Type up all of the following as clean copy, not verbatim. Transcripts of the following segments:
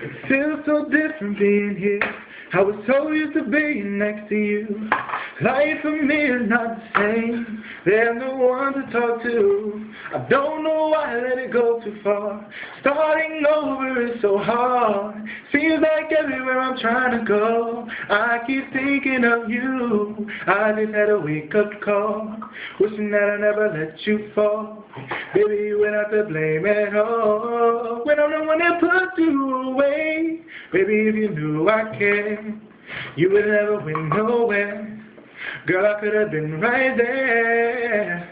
It feels so different being here. I was so used to being next to you. Life for me is not the same. There's no one to talk to. I don't know why I let it go too far. Starting over is so hard. Seems like everywhere I'm trying to go, I keep thinking of you. I just had a wake-up call, wishing that I never let you fall. Baby, you were not to blame at all. When I'm the one that put you away. Baby, if you knew I cared, you would never went nowhere. Girl, I could have been right there.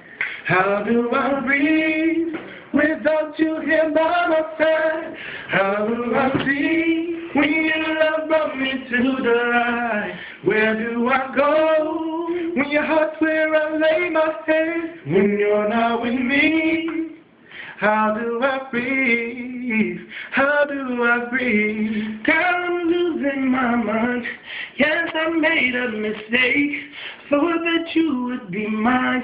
How do I breathe without you here by my side? How do I see when your love brought me to the light? Where do I go when your heart's where I lay my head? When you're not with me, how do I breathe? How do I breathe? Girl, I'm losing my mind. Yes, I made a mistake. Thought that you would be mine.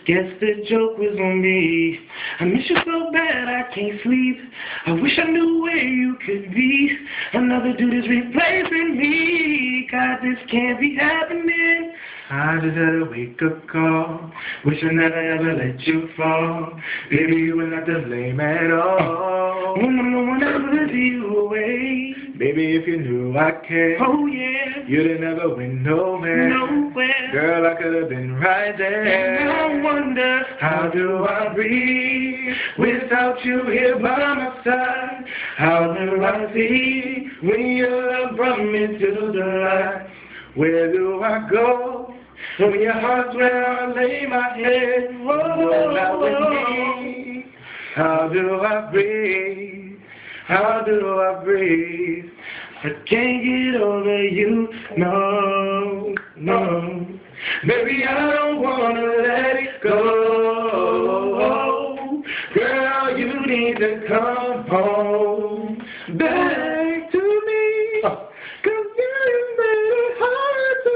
Guess the joke was on me. I miss you so bad I can't sleep. I wish I knew where you could be. Another dude is replacing me. God, this can't be happening. I just had a wake-up call, wishing that I never let you fall. Baby, you were not to blame at all. When I'm the one that put you away. Baby, if you knew I cared, Oh yeah, you'd have never went nowhere. nowhere. Girl, I could have been right there. And I wonder, how do I breathe without you here by my side? How do I see when your love brought me to the light? Where do I go when your heart's where I lay my head? You're not with me. How do I breathe? How do I breathe? I can't get over you, no, no. Baby, I don't wanna let it go. Girl, you need to come home back to me. 'Cause you made it hard to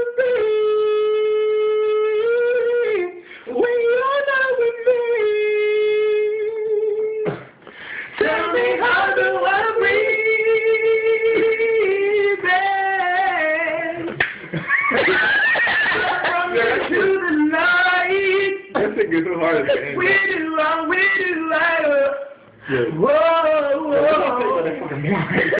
breathe when you're not with me. Tell me, how do I breathe? To the night. That thing is so hard to get. We do, Whoa, whoa.